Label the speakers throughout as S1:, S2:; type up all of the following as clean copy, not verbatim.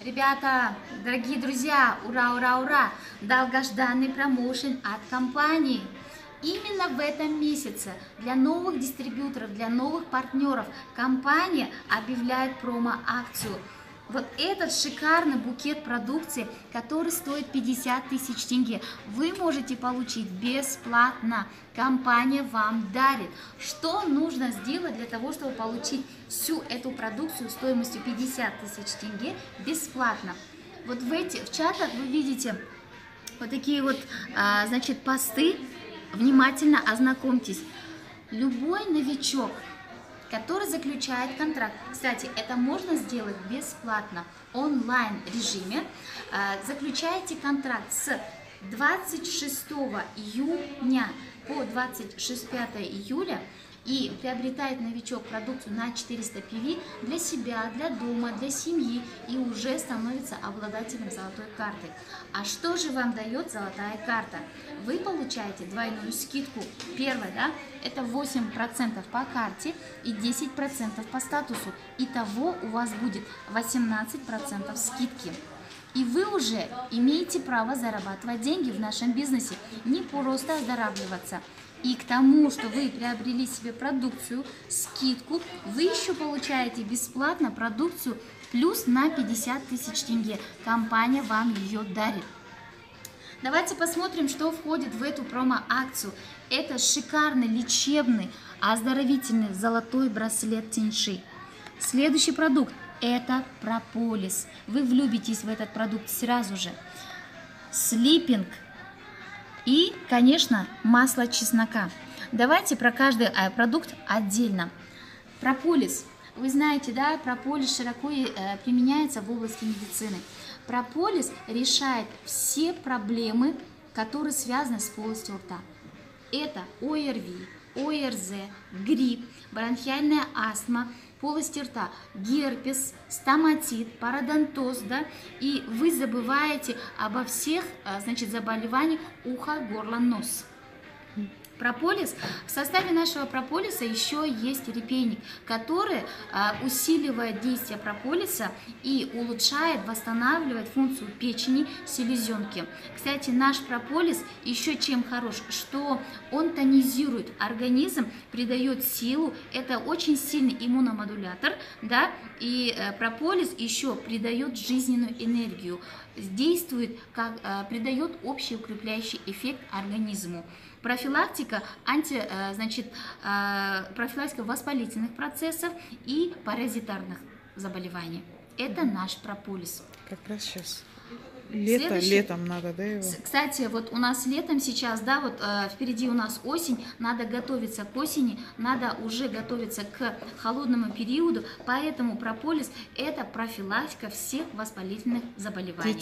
S1: Ребята, дорогие друзья, ура, ура, ура! Долгожданный промоушен от компании. Именно в этом месяце для новых дистрибьюторов, для новых партнеров компания объявляет промо-акцию. Вот этот шикарный букет продукции, который стоит 50 тысяч тенге, вы можете получить бесплатно. Компания вам дарит. Что нужно сделать для того, чтобы получить всю эту продукцию стоимостью 50 тысяч тенге бесплатно? Вот в чатах вы видите вот такие вот, значит, посты. Внимательно ознакомьтесь. Любой новичок, который заключает контракт, кстати, это можно сделать бесплатно, онлайн режиме, заключаете контракт с 26 июня по 25 июля и приобретает новичок продукцию на 400 PV для себя, для дома, для семьи и уже становится обладателем золотой карты. А что же вам дает золотая карта? Вы получаете двойную скидку. Первое, да, это 8% по карте и 10% по статусу. Итого у вас будет 18% скидки. И вы уже имеете право зарабатывать деньги в нашем бизнесе, не просто оздоравливаться. И к тому, что вы приобрели себе продукцию, скидку, вы еще получаете бесплатно продукцию плюс на 50 тысяч тенге. Компания вам ее дарит. Давайте посмотрим, что входит в эту промо-акцию. Это шикарный, лечебный, оздоровительный золотой браслет Тиньши. Следующий продукт – это прополис. Вы влюбитесь в этот продукт сразу же. Слипинг. И, конечно, масло чеснока. Давайте про каждый продукт отдельно. Прополис. Вы знаете, да, прополис широко применяется в области медицины. Прополис решает все проблемы, которые связаны с полостью рта. Это ОРВИ, ОРЗ, грипп, бронхиальная астма, полости рта, герпес, стоматит, пародонтоз, да, и вы забываете обо всех, значит, заболеваниях уха, горла, нос. Прополис. В составе нашего прополиса еще есть репейник, который усиливает действие прополиса и улучшает, восстанавливает функцию печени, селезенки. Кстати, наш прополис еще чем хорош, что он тонизирует организм, придает силу. Это очень сильный иммуномодулятор, да, и прополис еще придает жизненную энергию, действует как придает общий укрепляющий эффект организму. Профилактика, профилактика воспалительных процессов и паразитарных заболеваний. Это наш прополис.
S2: Как раз сейчас. Летом надо, да, его?
S1: Кстати, вот у нас летом сейчас, да, вот впереди у нас осень, надо готовиться к осени, надо уже готовиться к холодному периоду, поэтому прополис – это профилактика всех воспалительных заболеваний.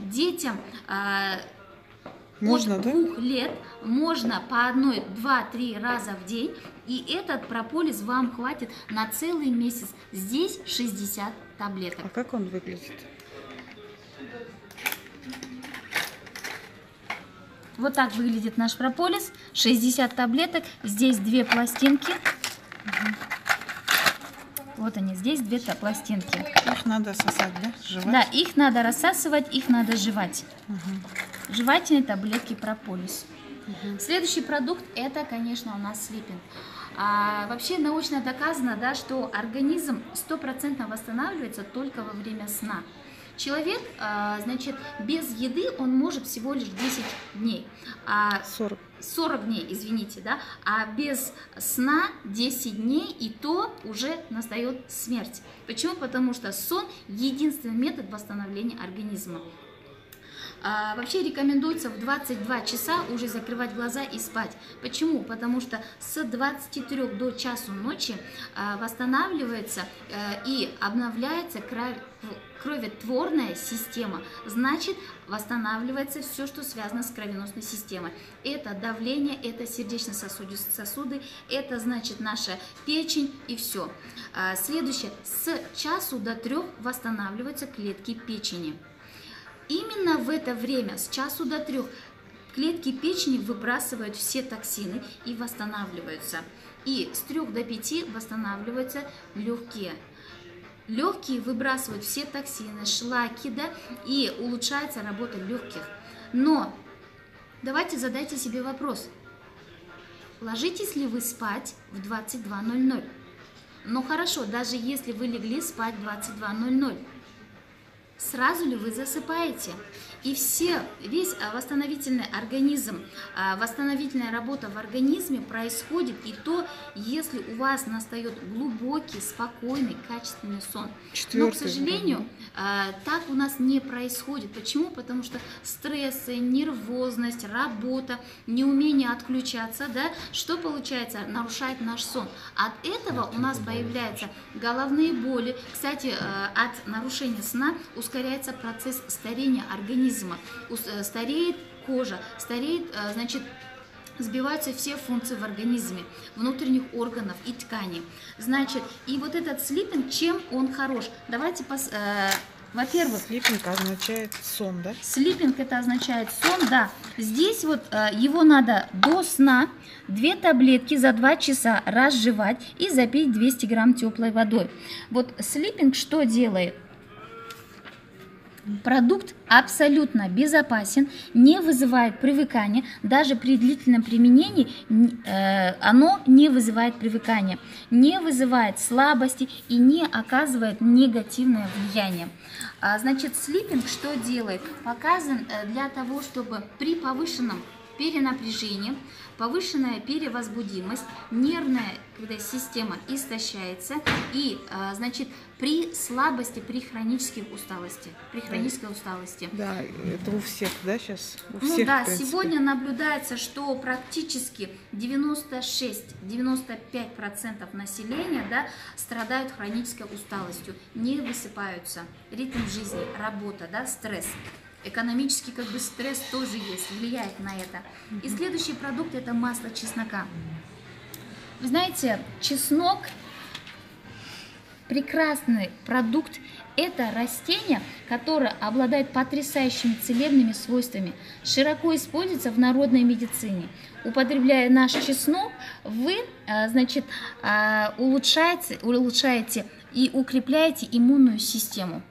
S1: Детям
S2: можно,
S1: от 2 лет можно по 1-2-3 раза в день, и этот прополис вам хватит на целый месяц. Здесь 60 таблеток.
S2: А как он выглядит?
S1: Вот так выглядит наш прополис. 60 таблеток. Здесь 2 пластинки. Вот они, здесь 2 пластинки.
S2: Их надо сосать, да? Жевать?
S1: Да, их надо рассасывать, их надо жевать. Жевательные таблетки прополис. Следующий продукт – это, конечно, у нас слипинг. Вообще научно доказано, да, что организм 100% восстанавливается только во время сна. Человек, значит, без еды он может всего лишь 10 дней. 40 дней, извините, да, а без сна 10 дней, и то уже настает смерть. Почему? Потому что сон – единственный метод восстановления организма. Вообще рекомендуется в 22 часа уже закрывать глаза и спать. Почему? Потому что с 23 до часу ночи восстанавливается и обновляется кроветворная система. Значит, восстанавливается все, что связано с кровеносной системой. Это давление, это сердечно-сосудистые сосуды, это, значит, наша печень и все. Следующее. С часу до 3 восстанавливаются клетки печени. Именно в это время, с часу до 3, клетки печени выбрасывают все токсины и восстанавливаются. И с 3 до 5 восстанавливаются легкие. Легкие выбрасывают все токсины, шлаки, да, и улучшается работа легких. Но давайте задайте себе вопрос. Ложитесь ли вы спать в 22:00? Ну хорошо, даже если вы легли спать в 22:00, сразу ли вы засыпаете? И весь восстановительный организм, восстановительная работа в организме происходит и то, если у вас настает глубокий, спокойный, качественный сон. Но, к сожалению, так у нас не происходит. Почему? Потому что стрессы, нервозность, работа, неумение отключаться, да, что получается? Нарушает наш сон. От этого у нас появляются головные боли. Кстати, от нарушения сна ускоряется процесс старения организма. Стареет кожа, стареет, значит, сбиваются все функции в организме, внутренних органов и тканей. Значит, и вот этот слипинг, чем он хорош? Давайте во-первых,
S2: слипинг означает сон, да?
S1: Слипинг это означает сон, да. Здесь вот его надо до сна 2 таблетки за 2 часа разжевать и запить 200 грамм теплой водой. Вот слипинг что делает? Продукт абсолютно безопасен, не вызывает привыкания, даже при длительном применении оно не вызывает привыкания, не вызывает слабости и не оказывает негативное влияние. Значит, слипинг что делает? Показан для того, чтобы при повышенном перенапряжении, повышенная перевозбудимость, нервная когда система истощается и, значит, при слабости, при хронической усталости.
S2: Да, это у всех, да, сейчас? У
S1: ну
S2: всех,
S1: да, сегодня наблюдается, что практически 96-95% населения, да, страдают хронической усталостью, не высыпаются, ритм жизни, работа, да, стресс. Экономический как бы стресс тоже есть, влияет на это. И следующий продукт это масло чеснока. Вы знаете, чеснок прекрасный продукт. Это растение, которое обладает потрясающими целебными свойствами, широко используется в народной медицине. Употребляя наш чеснок, вы, значит, улучшаете и укрепляете иммунную систему.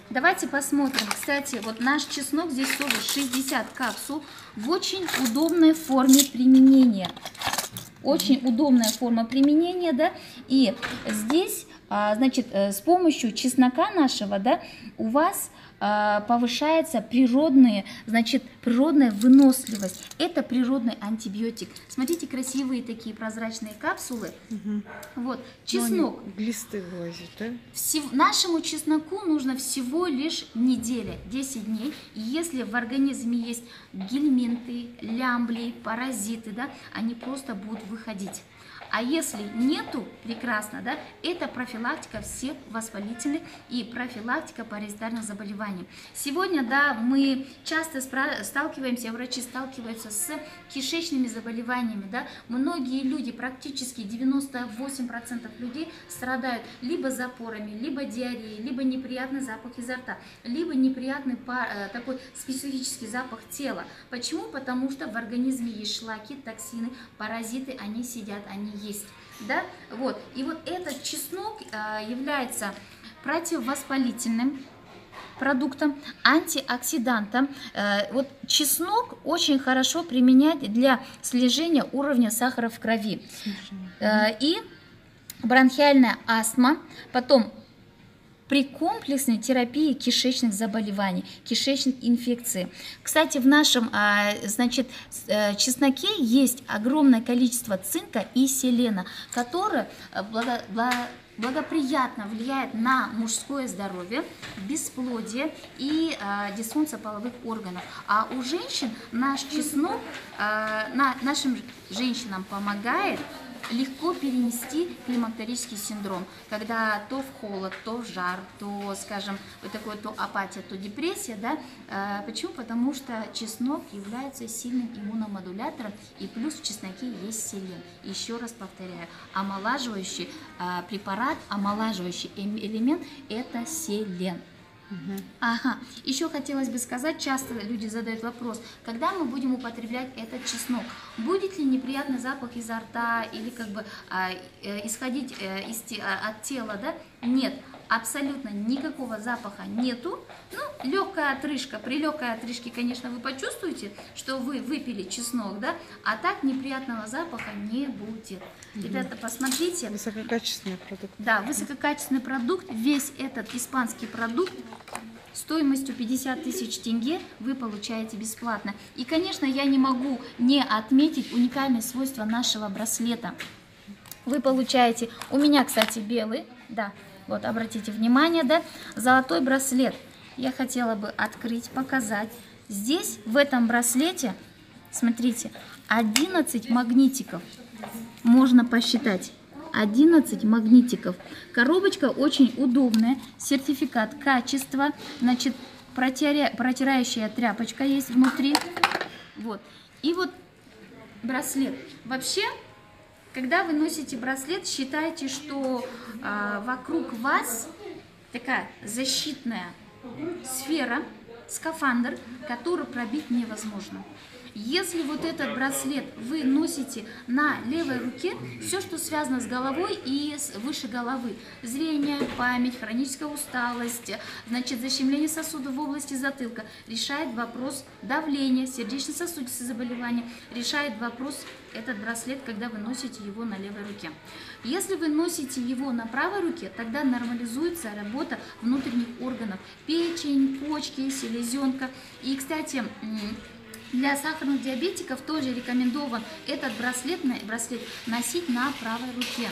S1: Давайте посмотрим. Кстати, вот наш чеснок, здесь всего 60 капсул в очень удобной форме применения. Очень удобная форма применения, да, и здесь, значит, с помощью чеснока нашего, да, у вас повышается природная выносливость. Это природный антибиотик. Смотрите, красивые такие прозрачные капсулы. Вот, чеснок.
S2: Глисты вылазят, да?
S1: Нашему чесноку нужно всего лишь неделя, 10 дней. И если в организме есть гельминты, лямблии, паразиты, да, они просто будут выходить. А если нету, прекрасно, да, это профилактика всех воспалительных и профилактика паразитарных заболеваний. Сегодня, да, мы часто сталкиваемся, врачи сталкиваются с кишечными заболеваниями, да. Многие люди, практически 98% людей страдают либо запорами, либо диареей, либо неприятный запах изо рта, либо неприятный такой специфический запах тела. Почему? Потому что в организме есть шлаки, токсины, паразиты, они сидят, они есть, да, вот, и вот этот чеснок является противовоспалительным продуктом, антиоксидантом. Вот чеснок очень хорошо применять для снижения уровня сахара в крови. И бронхиальная астма, потом при комплексной терапии кишечных заболеваний, кишечных инфекций. Кстати, в нашем, значит, чесноке есть огромное количество цинка и селена, которое благоприятно влияет на мужское здоровье, бесплодие и дисфункцию половых органов. А у женщин наш чеснок нашим женщинам помогает легко перенести климактерический синдром, когда то в холод, то в жар, то, скажем, вот такое, то апатия, то депрессия, да. Почему? Потому что чеснок является сильным иммуномодулятором, и плюс в чесноке есть селен. Еще раз повторяю, омолаживающий препарат, омолаживающий элемент – это селен. Ага, еще хотелось бы сказать, часто люди задают вопрос, когда мы будем употреблять этот чеснок, будет ли неприятный запах изо рта или как бы исходить от тела, да? Нет, абсолютно никакого запаха нету. Ну, легкая отрыжка, при легкой отрыжке, конечно, вы почувствуете, что вы выпили чеснок, да? А так неприятного запаха не будет. Ребята, посмотрите.
S2: Высококачественный продукт.
S1: Да, высококачественный продукт, весь этот испанский продукт стоимостью 50 тысяч тенге вы получаете бесплатно. И, конечно, я не могу не отметить уникальные свойства нашего браслета. Вы получаете, у меня, кстати, белый, да, вот обратите внимание, да, золотой браслет. Я хотела бы открыть, показать. Здесь, в этом браслете, смотрите, 11 магнитиков. Можно посчитать. 11 магнитиков. Коробочка очень удобная. Сертификат качества. Значит, протирающая тряпочка есть внутри. Вот. И вот браслет. Вообще, когда вы носите браслет, считайте, что вокруг вас такая защитная сфера, скафандр, который пробить невозможно. Если вот этот браслет вы носите на левой руке, все, что связано с головой и выше головы, зрение, память, хроническая усталость, значит, защемление сосудов в области затылка, решает вопрос давления, сердечно-сосудистые заболевания, решает вопрос этот браслет, когда вы носите его на левой руке. Если вы носите его на правой руке, тогда нормализуется работа внутренних органов, печень, почки, селезенка. И, кстати, для сахарных диабетиков тоже рекомендован этот браслет носить на правой руке.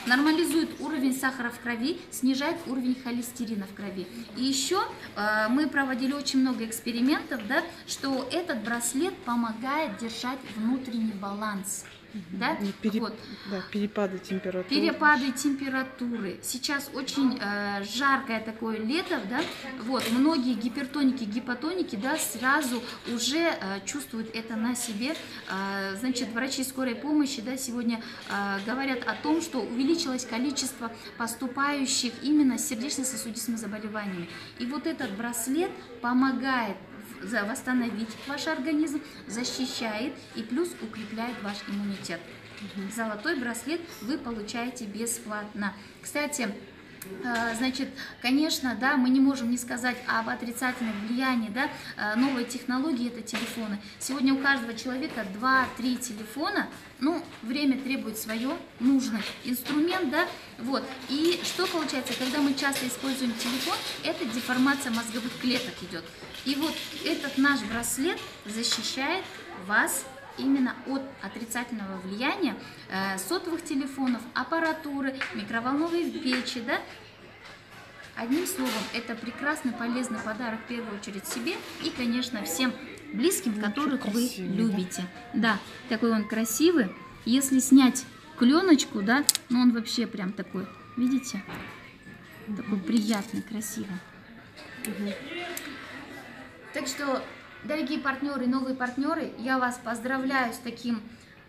S1: Нормализует уровень сахара в крови, снижает уровень холестерина в крови. И еще мы проводили очень много экспериментов, да, что этот браслет помогает держать внутренний баланс. Да?
S2: Перепады температуры.
S1: Перепады температуры. Сейчас очень жаркое такое лето, да? Вот, многие гипертоники, гипотоники, да, сразу уже чувствуют это на себе. Значит, врачи скорой помощи, да, сегодня говорят о том, что увеличилось количество поступающих именно с сердечно-сосудистыми заболеваниями. И вот этот браслет помогает восстановить ваш организм, защищает и плюс укрепляет ваш иммунитет. Золотой браслет вы получаете бесплатно. Кстати, значит, конечно, да, мы не можем не сказать об отрицательном влиянии, да, новой технологии — это телефоны. Сегодня у каждого человека 2-3 телефона, ну, время требует свое, нужный инструмент, да, вот. И что получается, когда мы часто используем телефон, это деформация мозговых клеток идет. И вот этот наш браслет защищает вас именно от отрицательного влияния сотовых телефонов, аппаратуры, микроволновой печи, да. Одним словом, это прекрасный, полезный подарок в первую очередь себе и, конечно, всем близким, которых вы любите. Да, такой он красивый. Если снять пленочку, да, ну он вообще прям такой, видите, такой приятный, красивый. Так что, дорогие партнеры, новые партнеры, я вас поздравляю с такой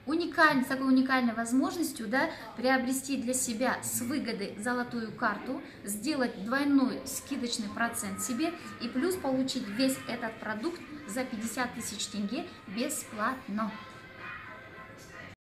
S1: уникальной возможностью, да, приобрести для себя с выгодой золотую карту, сделать двойной скидочный процент себе и плюс получить весь этот продукт за 50 тысяч тенге бесплатно.